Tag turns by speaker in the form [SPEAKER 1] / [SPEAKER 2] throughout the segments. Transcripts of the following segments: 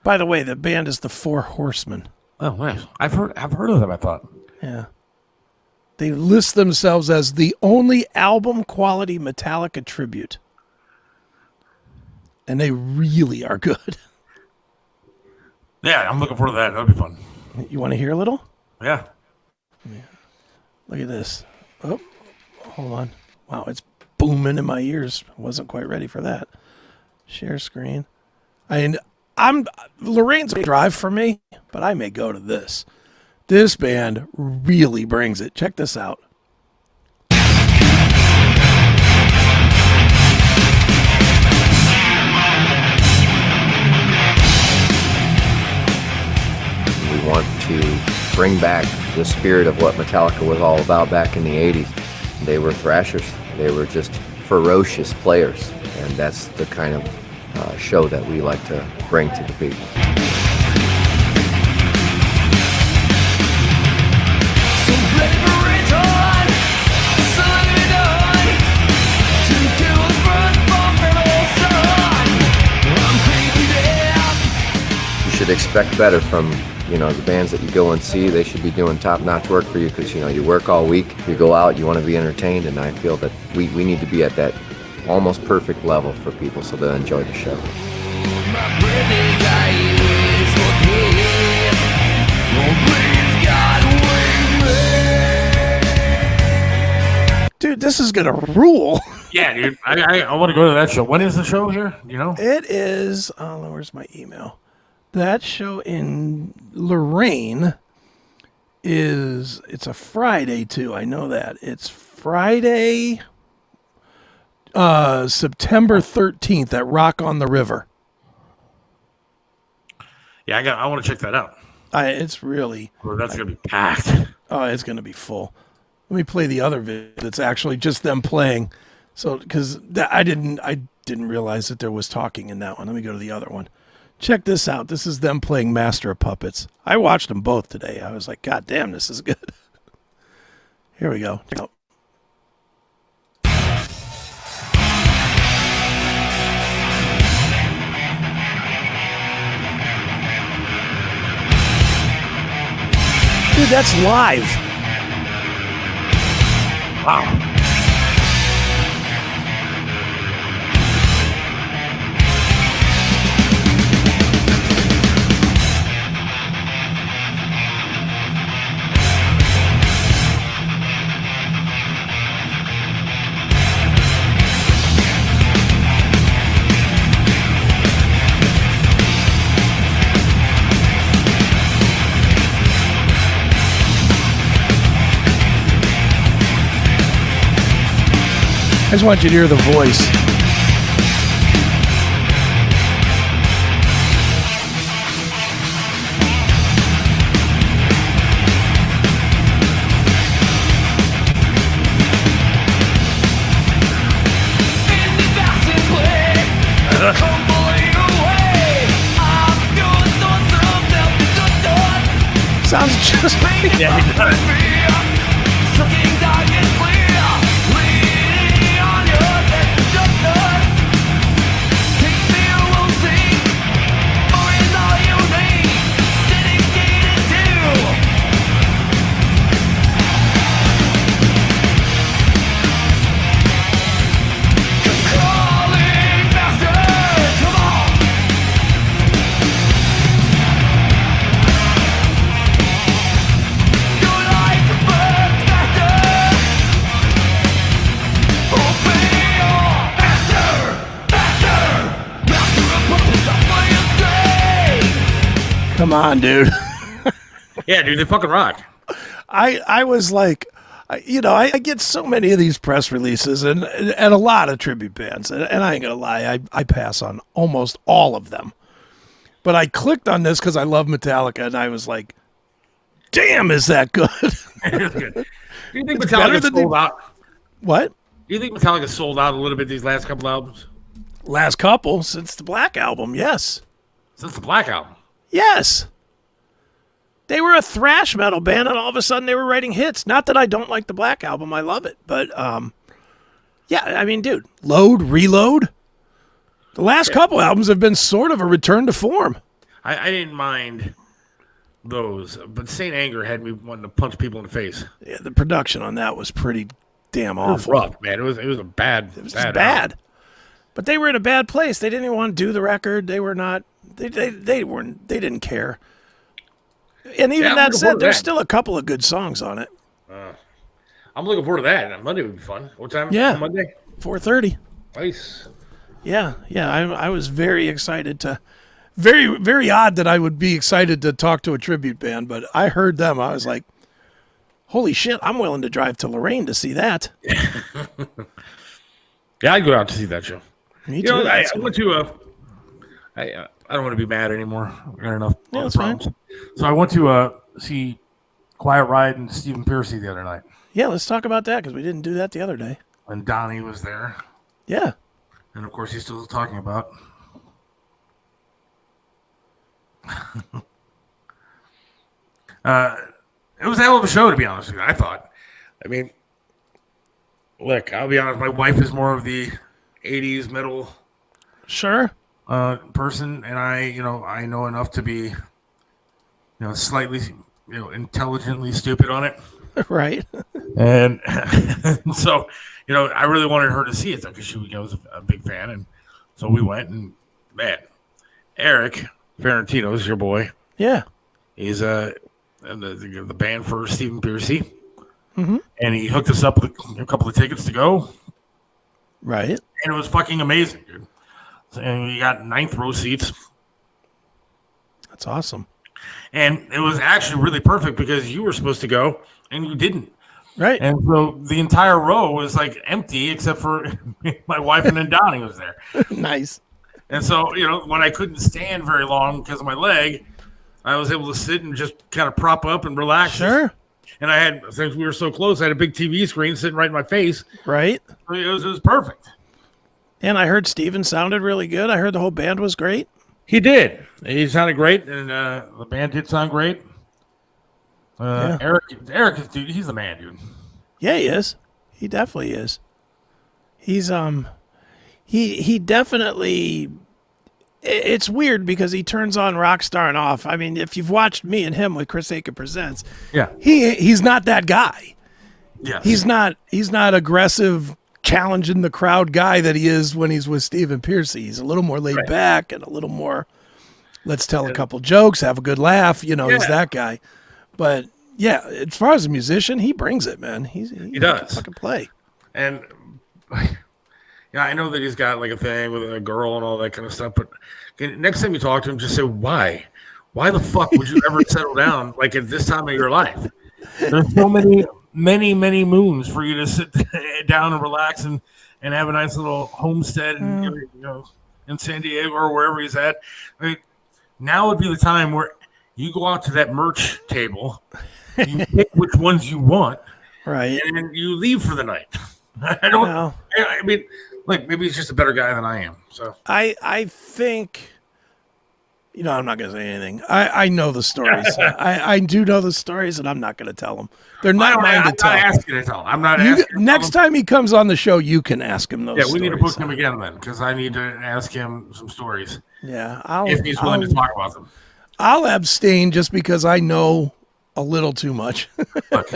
[SPEAKER 1] By the way, the band is the Four Horsemen.
[SPEAKER 2] Oh, nice. I've heard of them, I thought.
[SPEAKER 1] Yeah. They list themselves as the only album quality Metallica tribute. And they really are good.
[SPEAKER 2] Yeah, I'm looking forward to that. That'll be fun.
[SPEAKER 1] You want to hear a little?
[SPEAKER 2] Yeah.
[SPEAKER 1] Look at this. Oh, hold on. Wow, it's booming in my ears. Wasn't quite ready for that. Share screen. I'm Lorraine's a drive for me, but I may go to this. This band really brings it. Check this out.
[SPEAKER 3] We want to bring back the spirit of what Metallica was all about back in the 80s. They were thrashers. They were just ferocious players, and that's the kind of show that we like to bring to the people. You should expect better from the bands that you go and see. They should be doing top-notch work for you because you work all week, you go out, you want to be entertained, and I feel that we need to be at that almost perfect level for people so they'll enjoy the show.
[SPEAKER 1] Dude, this is gonna rule.
[SPEAKER 2] Yeah, dude. I want to go to that show. When is the show here?
[SPEAKER 1] It is. Where's my email? That show in Lorraine it's a Friday too. I know that. It's Friday, September 13th at Rock on the River.
[SPEAKER 2] Yeah, I want to check that out.
[SPEAKER 1] It's really.
[SPEAKER 2] That's gonna be packed.
[SPEAKER 1] Oh, it's gonna be full. Let me play the other video. That's actually just them playing. So, because I didn't realize that there was talking in that one. Let me go to the other one. Check this out. This is them playing Master of Puppets. I watched them both today. I was like, God damn, this is good. Here we go. Check it out. Dude, that's live.
[SPEAKER 2] Wow.
[SPEAKER 1] I just want you to hear the voice. Sounds just like
[SPEAKER 2] Yeah, he does.
[SPEAKER 1] Come on, dude.
[SPEAKER 2] Yeah, dude, they fucking rock.
[SPEAKER 1] I was like, I get so many of these press releases and a lot of tribute bands, and I ain't gonna lie, I pass on almost all of them. But I clicked on this because I love Metallica, and I was like, damn, is that good?
[SPEAKER 2] It is good. Do you think Metallica sold out?
[SPEAKER 1] What?
[SPEAKER 2] Do you think Metallica sold out a little bit these last couple albums?
[SPEAKER 1] Last couple, since the Black Album, yes.
[SPEAKER 2] Since the Black Album?
[SPEAKER 1] Yes. They were a thrash metal band, and all of a sudden they were writing hits. Not that I don't like the Black Album. I love it. But, yeah, I mean, dude, Load, Reload. The last couple albums have been sort of a return to form.
[SPEAKER 2] I didn't mind those, but Saint Anger had me wanting to punch people in the face.
[SPEAKER 1] Yeah, the production on that was pretty damn
[SPEAKER 2] It was
[SPEAKER 1] awful.
[SPEAKER 2] rough, man. It was a bad.
[SPEAKER 1] It was just bad. But they were in a bad place. They didn't even want to do the record. They were not. They weren't. They didn't care. And even that said, there's still a couple of good songs on it.
[SPEAKER 2] I'm looking forward to that. Monday would be fun. What time?
[SPEAKER 1] Yeah.
[SPEAKER 2] On Monday.
[SPEAKER 1] 4:30.
[SPEAKER 2] Nice.
[SPEAKER 1] Yeah. I was very excited to. Very, very odd that I would be excited to talk to a tribute band, but I heard them. I was like, holy shit, I'm willing to drive to Lorraine to see that.
[SPEAKER 2] Yeah, I'd go out to see that show.
[SPEAKER 1] Me too.
[SPEAKER 2] I went to I don't want to be mad anymore. I got enough
[SPEAKER 1] that's
[SPEAKER 2] problems. So I went to see Quiet Riot and Stephen Piercy the other night.
[SPEAKER 1] Yeah, let's talk about that because we didn't do that the other day.
[SPEAKER 2] And Donnie was there.
[SPEAKER 1] Yeah.
[SPEAKER 2] And of course he's still talking about. It was a hell of a show, to be honest with you, I thought. I mean, look, I'll be honest, my wife is more of the 80s metal
[SPEAKER 1] Sure.
[SPEAKER 2] person, and I know enough to be, slightly, intelligently stupid on it.
[SPEAKER 1] Right.
[SPEAKER 2] And so, I really wanted her to see it because she was a big fan, and so we went, and man, Eric Ferrantino's your boy.
[SPEAKER 1] Yeah.
[SPEAKER 2] He's the band for Stephen Piercy,
[SPEAKER 1] Mm-hmm.
[SPEAKER 2] and he hooked us up with a couple of tickets to go,
[SPEAKER 1] Right.
[SPEAKER 2] and it was fucking amazing, dude. And we got 9th row seats,
[SPEAKER 1] That's awesome.
[SPEAKER 2] and it was actually really perfect because you were supposed to go and you didn't.
[SPEAKER 1] Right.
[SPEAKER 2] And so the entire row was like empty except for my wife, and then Donnie was there.
[SPEAKER 1] Nice.
[SPEAKER 2] And so, when I couldn't stand very long because of my leg, I was able to sit and just kind of prop up and relax.
[SPEAKER 1] Sure.
[SPEAKER 2] And since we were so close, I had a big TV screen sitting right in my face.
[SPEAKER 1] Right.
[SPEAKER 2] So it was perfect.
[SPEAKER 1] And I heard Steven sounded really good. I heard the whole band was great.
[SPEAKER 2] He did. He sounded great, and the band did sound great.
[SPEAKER 1] Yeah.
[SPEAKER 2] Eric is, dude, he's the man, dude.
[SPEAKER 1] Yeah, he is. He definitely is. He's he definitely. It's weird because he turns on Rockstar and off. I mean, if you've watched me and him with Chris Aiken Presents,
[SPEAKER 2] Yeah.
[SPEAKER 1] he's not that guy.
[SPEAKER 2] Yeah.
[SPEAKER 1] He's not aggressive, challenging the crowd guy that he is when he's with Stephen Piercy. He's a little more laid back and a little more. Let's tell a couple jokes, have a good laugh. He's that guy. But yeah, as far as a musician, he brings it, man. He
[SPEAKER 2] does.
[SPEAKER 1] can fucking play.
[SPEAKER 2] And yeah, I know that he's got like a thing with a girl and all that kind of stuff. But next time you talk to him, just say why. Why the fuck would you ever settle down like at this time of your life? There's so many moons for you to sit down and relax and have a nice little homestead and in San Diego or wherever he's at. I mean, now would be the time where you go out to that merch table, you pick which ones you want,
[SPEAKER 1] Right.
[SPEAKER 2] and then you leave for the night. I mean, like maybe he's just a better guy than I am. So
[SPEAKER 1] I think, I'm not going to say anything. I know the stories. I do know the stories, and I'm not going to tell them. They're not mine to tell.
[SPEAKER 2] I'm not asking to tell. I'm not asking.
[SPEAKER 1] Next time he comes on the show, you can ask him those
[SPEAKER 2] Yeah, we
[SPEAKER 1] stories.
[SPEAKER 2] need to book him again then, because I need to ask him some stories
[SPEAKER 1] Yeah,
[SPEAKER 2] if he's willing to talk about them.
[SPEAKER 1] I'll abstain just because I know a little too much.
[SPEAKER 2] Look,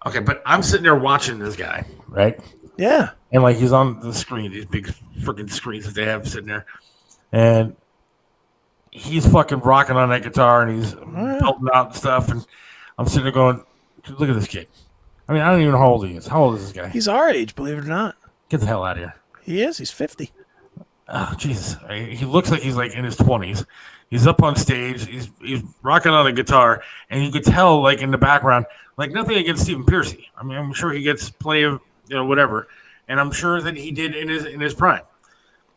[SPEAKER 2] okay, but I'm sitting there watching this guy, right?
[SPEAKER 1] Yeah.
[SPEAKER 2] And like he's on the screen, these big freaking screens that they have sitting there, and he's fucking rocking on that guitar and he's belting out stuff, and I'm sitting there going, "Look at this kid." I mean, I don't even know how old he is. How old is this guy?
[SPEAKER 1] He's our age, believe it or not.
[SPEAKER 2] Get the hell out of here.
[SPEAKER 1] He is. He's 50.
[SPEAKER 2] Oh, Jesus. He looks like he's like in his 20s. He's up on stage. He's rocking on a guitar, and you could tell, like in the background, like nothing against Stephen Piercy. I mean, I'm sure he gets plenty of whatever, and I'm sure that he did in his prime.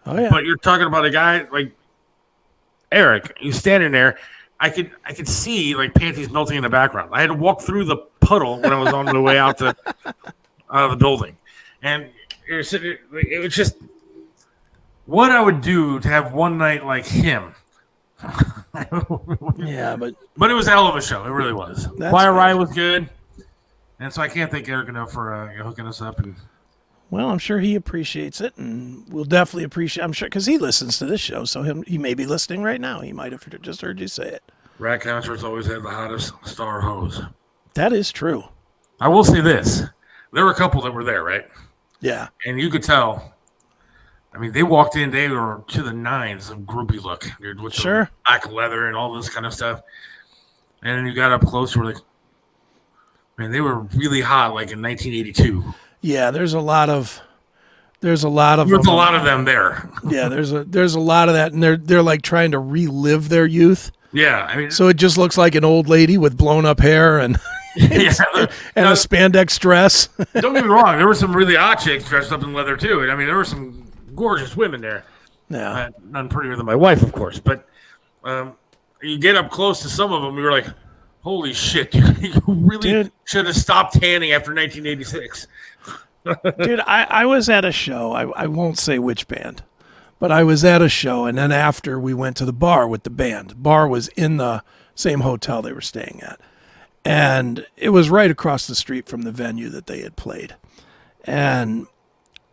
[SPEAKER 1] Oh yeah.
[SPEAKER 2] But you're talking about a guy like Eric. He's standing there. I could see like panties melting in the background. I had to walk through the puddle when I was on the way out of the building, and you're sitting. It was just what I would do to have one night like him.
[SPEAKER 1] Yeah, but
[SPEAKER 2] it was a hell of a show. It really was. Quiet Riot was good, and so I can't thank Eric enough for hooking us up. And
[SPEAKER 1] Well, I'm sure he appreciates it, and we'll definitely appreciate. I'm sure because he listens to this show, so he may be listening right now. He might have just heard you say it.
[SPEAKER 2] Rat concerts always had the hottest star hose.
[SPEAKER 1] That is true.
[SPEAKER 2] I will say this: there were a couple that were there, right?
[SPEAKER 1] Yeah,
[SPEAKER 2] and you could tell. I mean, they walked in; they were to the nines of groupie look, dude, with the black leather and all this kind of stuff. And then you got up close, we're like, man, they were really hot, like in 1982.
[SPEAKER 1] Yeah, there's a lot of
[SPEAKER 2] There's a lot of them there.
[SPEAKER 1] Yeah, there's a lot of that, and they're like trying to relive their youth.
[SPEAKER 2] Yeah, I mean,
[SPEAKER 1] so it just looks like an old lady with blown up hair and a spandex dress.
[SPEAKER 2] Don't get me wrong, there were some really hot chicks dressed up in leather too. I mean, there were some gorgeous women there.
[SPEAKER 1] Yeah,
[SPEAKER 2] none prettier than my wife, of course. But you get up close to some of them, you're like, holy shit, you really should have stopped tanning after 1986.
[SPEAKER 1] Dude, I was at a show. I won't say which band, but I was at a show, and then after we went to the bar with the band. The bar was in the same hotel they were staying at, and it was right across the street from the venue that they had played. And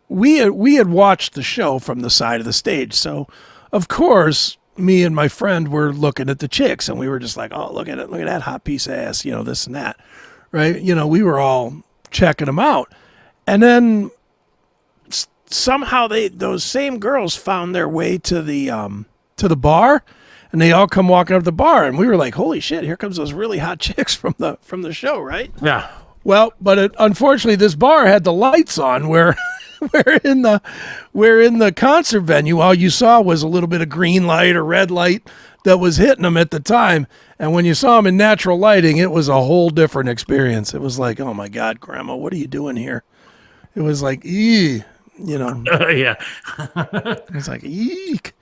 [SPEAKER 1] we had watched the show from the side of the stage, so of course me and my friend were looking at the chicks, and we were just like, oh, look at it, look at that hot piece of ass, this and that, right? We were all checking them out. And then somehow those same girls found their way to the bar, and they all come walking up the bar, and we were like, holy shit, here comes those really hot chicks from the show, right?
[SPEAKER 2] Yeah.
[SPEAKER 1] Well, but unfortunately this bar had the lights on where in the concert venue all you saw was a little bit of green light or red light that was hitting them at the time. And when you saw them in natural lighting, it was a whole different experience. It was like, oh my God, Grandma, what are you doing here? It was like, yeah. It was like, eek.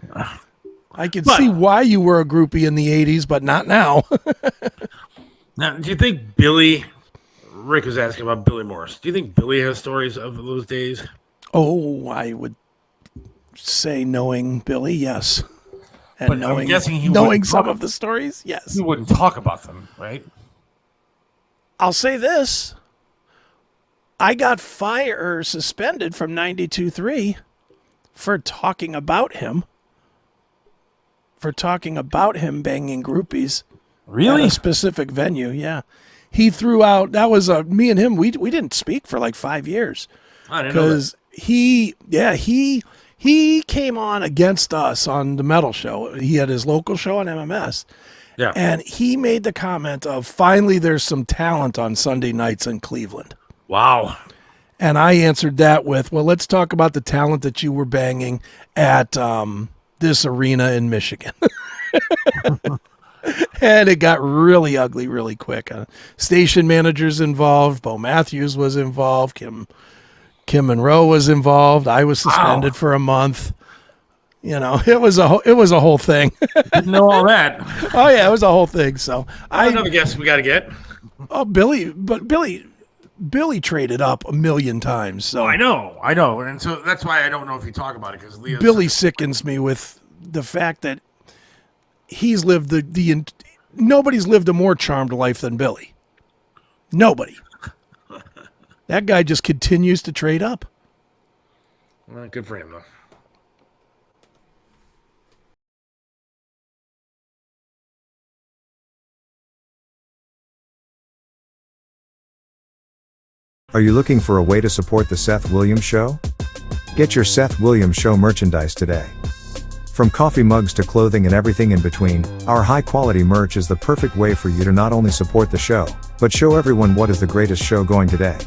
[SPEAKER 1] I could see why you were a groupie in the 80s, but not now.
[SPEAKER 2] Now, do you think Rick was asking about Billy Morris. Do you think Billy has stories of those days?
[SPEAKER 1] Oh, I would say knowing Billy, yes. And
[SPEAKER 2] but I'm guessing
[SPEAKER 1] knowing some of the stories, yes.
[SPEAKER 2] He wouldn't talk about them, right?
[SPEAKER 1] I'll say this. I got suspended from 92.3 for talking about him. For talking about him banging groupies.
[SPEAKER 2] Really?
[SPEAKER 1] At a specific venue, yeah. He threw out, that was me and him, we didn't speak for like 5 years.
[SPEAKER 2] I didn't know that.
[SPEAKER 1] Because he came on against us on the metal show. He had his local show on MMS.
[SPEAKER 2] Yeah.
[SPEAKER 1] And he made the comment of, finally there's some talent on Sunday nights in Cleveland.
[SPEAKER 2] Wow.
[SPEAKER 1] And I answered that with, well, let's talk about the talent that you were banging at this arena in Michigan. And it got really ugly really quick. Station managers involved. Bo Matthews was involved. Kim Monroe was involved. I was suspended for a month. It was a whole thing.
[SPEAKER 2] Didn't know all that.
[SPEAKER 1] Oh yeah, it was a whole thing. So
[SPEAKER 2] another guess we got to get.
[SPEAKER 1] Oh, Billy traded up a million times. So
[SPEAKER 2] I know, and so that's why I don't know if you talk about it because
[SPEAKER 1] Billy sickens me with the fact that he's lived nobody's lived a more charmed life than Billy. Nobody. That guy just continues to trade up.
[SPEAKER 2] Well, good for him, though.
[SPEAKER 4] Are you looking for a way to support the Seth Williams Show? Get your Seth Williams Show merchandise today. From coffee mugs to clothing and everything in between, our high-quality merch is the perfect way for you to not only support the show, but show everyone what is the greatest show going today.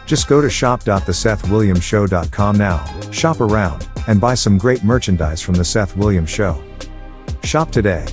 [SPEAKER 4] Just go to shop.thesethwilliamsshow.com now, shop around, and buy some great merchandise from the Seth Williams Show. Shop today.